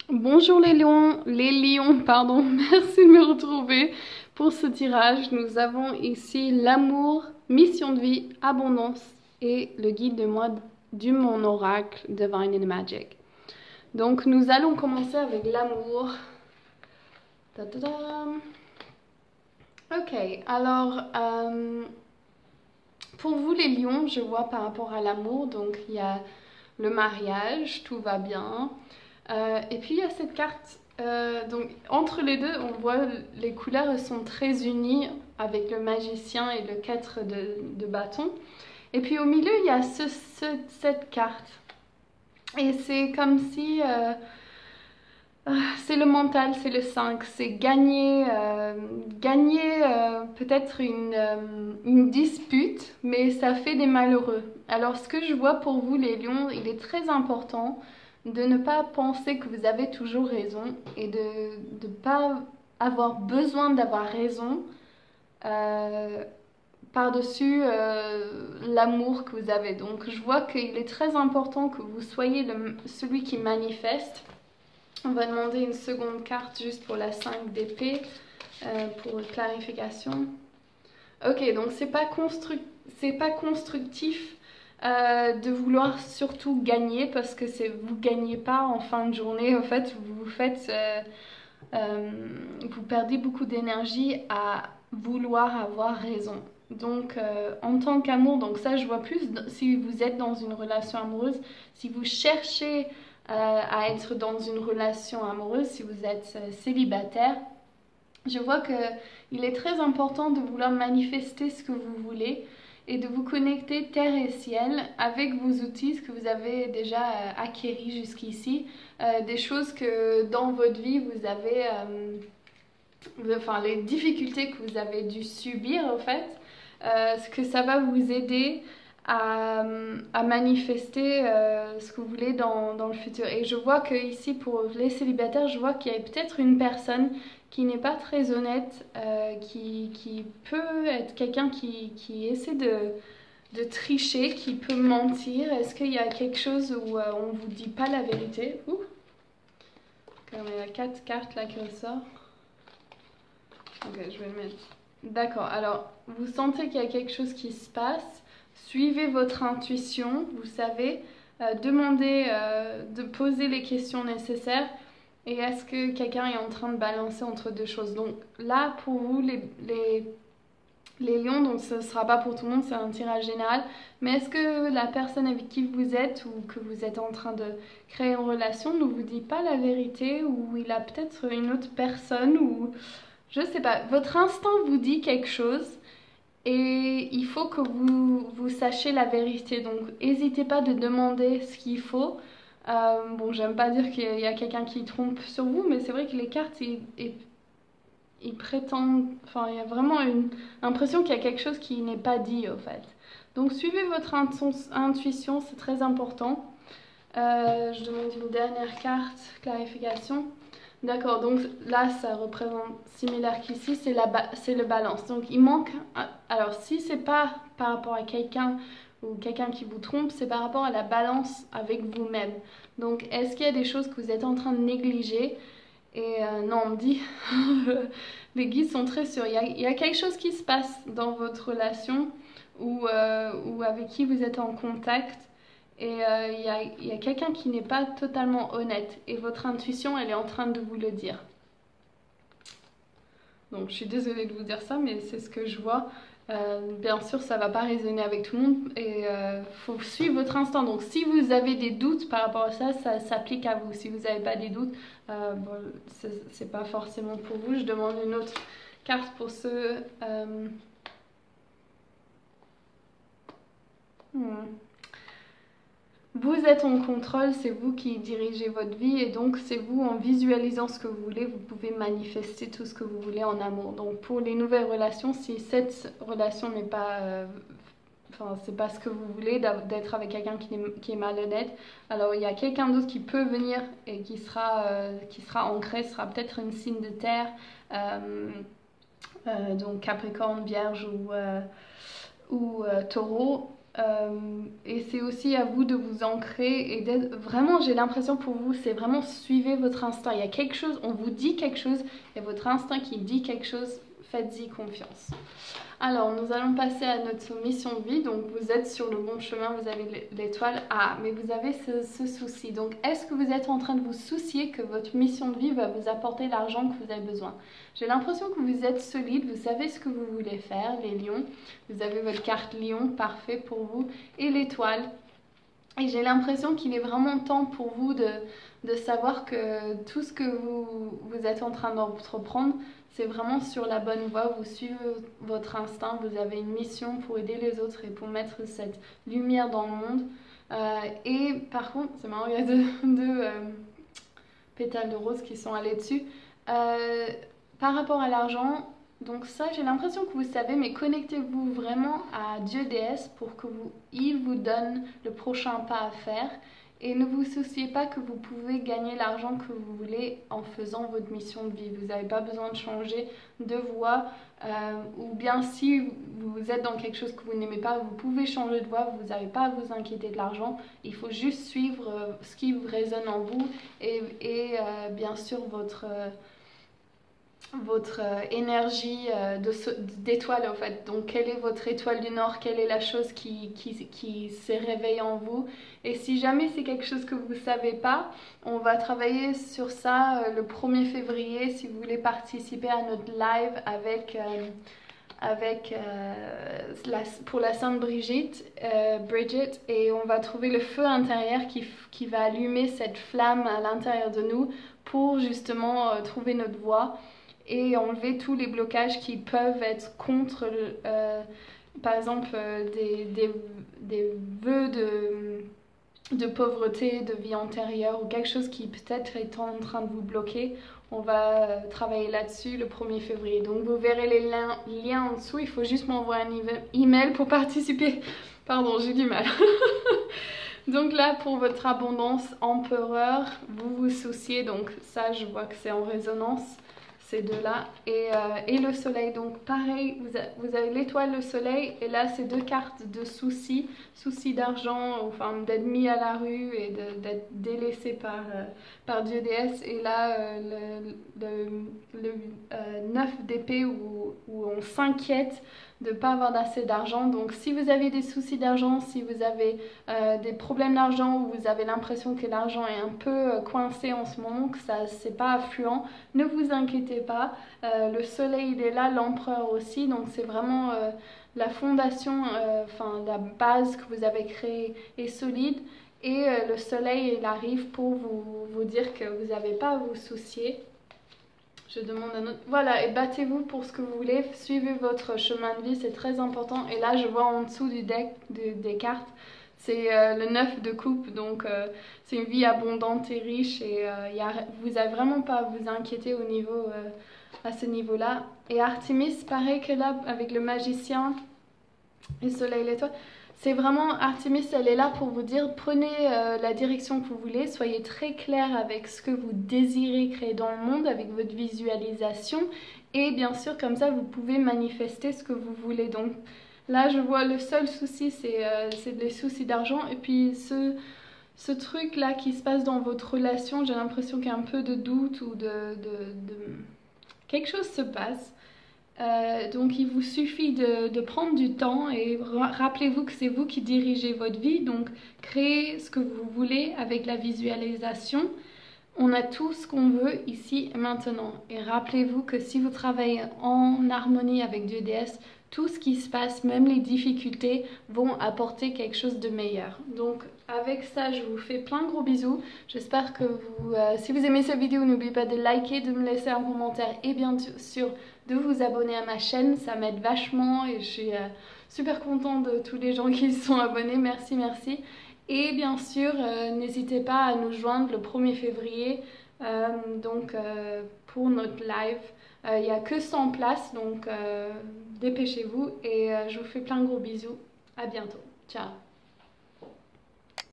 Bonjour les lions, pardon, merci de me retrouver pour ce tirage. Nous avons ici l'amour, mission de vie, abondance et le guide de mon oracle Divine in Magic. Donc nous allons commencer avec l'amour. Ok, alors pour vous les lions, je vois par rapport à l'amour, donc il y a le mariage, tout va bien. Et puis il y a cette carte, donc entre les deux, on voit les couleurs elles sont très unies avec le magicien et le 4 de bâton. Et puis au milieu, il y a cette carte. Et c'est comme si c'est le mental, c'est le 5, c'est gagner peut-être une dispute, mais ça fait des malheureux. Alors ce que je vois pour vous les lions, il est très important de ne pas penser que vous avez toujours raison et de ne pas avoir besoin d'avoir raison par-dessus l'amour que vous avez. Donc je vois qu'il est très important que vous soyez celui qui manifeste. On va demander une seconde carte juste pour la 5 d'épée pour clarification. Ok, donc c'est pas constructif de vouloir surtout gagner parce que vous gagnez pas en fin de journée. En fait, vous perdez beaucoup d'énergie à vouloir avoir raison. Donc, en tant qu'amour, donc ça, je vois plus si vous êtes dans une relation amoureuse, si vous cherchez à être dans une relation amoureuse, si vous êtes célibataire, je vois qu'il est très important de vouloir manifester ce que vous voulez et de vous connecter terre et ciel avec vos outils, ce que vous avez déjà acquéris jusqu'ici, des choses que dans votre vie vous avez, enfin les difficultés que vous avez dû subir en fait, ce que ça va vous aider à manifester ce que vous voulez dans le futur. Et je vois que ici pour les célibataires, je vois qu'il y a peut-être une personne qui n'est pas très honnête, qui peut être quelqu'un qui essaie de tricher, qui peut mentir. Est-ce qu'il y a quelque chose où on ne vous dit pas la vérité? Ouh. Quand il y a 4 cartes là qui ressortent. Ok, je vais le mettre. D'accord, alors vous sentez qu'il y a quelque chose qui se passe. Suivez votre intuition, vous savez, demandez de poser les questions nécessaires. Et est-ce que quelqu'un est en train de balancer entre deux choses? Donc là, pour vous, les lions, donc ce ne sera pas pour tout le monde, c'est un tirage général. Mais est-ce que la personne avec qui vous êtes ou que vous êtes en train de créer une relation ne vous dit pas la vérité ou il a peut-être une autre personne ou je sais pas, votre instinct vous dit quelque chose et il faut que vous sachiez la vérité. Donc n'hésitez pas de demander ce qu'il faut. Bon, j'aime pas dire qu'il y a quelqu'un qui trompe sur vous, mais c'est vrai que les cartes, ils prétendent... Enfin, il y a vraiment une impression qu'il y a quelque chose qui n'est pas dit, au fait. Donc suivez votre intuition, c'est très important. Je demande une dernière carte, clarification. D'accord, donc là, ça représente similaire qu'ici, c'est le balance. Donc il manque... Alors si c'est pas par rapport à quelqu'un ou quelqu'un qui vous trompe, c'est par rapport à la balance avec vous-même. Donc est-ce qu'il y a des choses que vous êtes en train de négliger? Et non, on me dit, les guides sont très sûrs. Il y a quelque chose qui se passe dans votre relation ou avec qui vous êtes en contact. Et il y a quelqu'un qui n'est pas totalement honnête. Et votre intuition, elle est en train de vous le dire. Donc je suis désolée de vous dire ça, mais c'est ce que je vois. Bien sûr, ça ne va pas résonner avec tout le monde et faut suivre votre instinct. Donc si vous avez des doutes par rapport à ça, ça s'applique à vous. Si vous n'avez pas des doutes, bon, c'est pas forcément pour vous. Je demande une autre carte pour ceux... Vous êtes en contrôle, c'est vous qui dirigez votre vie et donc c'est vous en visualisant ce que vous voulez, vous pouvez manifester tout ce que vous voulez en amour. Donc pour les nouvelles relations, si cette relation n'est pas, enfin c'est pas ce que vous voulez d'être avec quelqu'un qui est malhonnête, alors il y a quelqu'un d'autre qui peut venir et qui sera ancré, ce sera peut-être une signe de terre, donc Capricorne, Vierge ou Taureau. Et c'est aussi à vous de vous ancrer et d'être vraiment, j'ai l'impression pour vous, c'est vraiment suivez votre instinct. Il y a quelque chose, on vous dit quelque chose, il y a votre instinct qui dit quelque chose, faites-y confiance. Alors, nous allons passer à notre mission de vie. Donc, vous êtes sur le bon chemin, vous avez l'étoile. Ah, mais vous avez ce souci. Donc, est-ce que vous êtes en train de vous soucier que votre mission de vie va vous apporter l'argent que vous avez besoin? J'ai l'impression que vous êtes solide, vous savez ce que vous voulez faire, les lions. Vous avez votre carte lion, parfait pour vous, et l'étoile. Et j'ai l'impression qu'il est vraiment temps pour vous de savoir que tout ce que vous êtes en train d'entreprendre, c'est vraiment sur la bonne voie, vous suivez votre instinct, vous avez une mission pour aider les autres et pour mettre cette lumière dans le monde. Et par contre, c'est marrant, il y a deux pétales de rose qui sont allés dessus. Par rapport à l'argent, donc ça j'ai l'impression que vous savez, mais connectez-vous vraiment à Dieu déesse pour que il vous donne le prochain pas à faire. Et ne vous souciez pas que vous pouvez gagner l'argent que vous voulez en faisant votre mission de vie. Vous n'avez pas besoin de changer de voie. Ou bien si vous êtes dans quelque chose que vous n'aimez pas, vous pouvez changer de voie. Vous n'avez pas à vous inquiéter de l'argent. Il faut juste suivre ce qui résonne en vous. Et bien sûr votre énergie d'étoile en fait. Donc quelle est votre étoile du Nord, quelle est la chose qui s'est réveillée en vous. Et si jamais c'est quelque chose que vous ne savez pas, on va travailler sur ça le 1er février si vous voulez participer à notre live pour la Sainte Brigitte, et on va trouver le feu intérieur qui va allumer cette flamme à l'intérieur de nous pour justement trouver notre voie et enlever tous les blocages qui peuvent être contre, par exemple, des vœux de pauvreté, de vie antérieure ou quelque chose qui peut-être est en train de vous bloquer. On va travailler là-dessus le 1er février. Donc vous verrez les liens en dessous. Il faut juste m'envoyer un email pour participer. Pardon, j'ai du mal. Donc là, pour votre abondance empereur, vous vous souciez. Donc ça, je vois que c'est en résonance. Ces deux-là, et le soleil. Donc pareil, vous avez l'étoile, le soleil, et là c'est deux cartes de soucis d'argent, enfin d'être mis à la rue et d'être délaissé par Dieu déesse. Et là le 9 d'épée où on s'inquiète de ne pas avoir assez d'argent. Donc si vous avez des soucis d'argent, si vous avez des problèmes d'argent ou vous avez l'impression que l'argent est un peu coincé en ce moment, que ça c'est pas affluent, ne vous inquiétez pas. Le soleil il est là, l'empereur aussi, donc c'est vraiment la fondation, enfin la base que vous avez créée est solide. Et le soleil il arrive pour vous dire que vous n'avez pas à vous soucier. Je demande un autre. Voilà, et battez-vous pour ce que vous voulez, suivez votre chemin de vie, c'est très important. Et là, je vois en dessous du deck des cartes, c'est le 9 de coupe, donc c'est une vie abondante et riche. Et vous n'avez vraiment pas à vous inquiéter à ce niveau-là. Et Artémis, pareil que là, avec le magicien et Soleil l'étoile. C'est vraiment, Artémis, elle est là pour vous dire, prenez la direction que vous voulez, soyez très clair avec ce que vous désirez créer dans le monde, avec votre visualisation, et bien sûr, comme ça, vous pouvez manifester ce que vous voulez. Donc là, je vois le seul souci, c'est les soucis d'argent, et puis ce truc-là qui se passe dans votre relation, j'ai l'impression qu'il y a un peu de doute ou quelque chose se passe. Donc il vous suffit de prendre du temps et rappelez-vous que c'est vous qui dirigez votre vie, donc créez ce que vous voulez avec la visualisation. On a tout ce qu'on veut ici et maintenant, et rappelez-vous que si vous travaillez en harmonie avec Dieu déesse, tout ce qui se passe, même les difficultés, vont apporter quelque chose de meilleur. Donc avec ça, je vous fais plein de gros bisous. J'espère que si vous aimez cette vidéo, n'oubliez pas de liker, de me laisser un commentaire et bien sûr de vous abonner à ma chaîne. Ça m'aide vachement et je suis super contente de tous les gens qui se sont abonnés. Merci, merci. Et bien sûr, n'hésitez pas à nous joindre le 1er février pour notre live. Il n'y a que 100 places, donc dépêchez-vous et je vous fais plein de gros bisous. À bientôt. Ciao.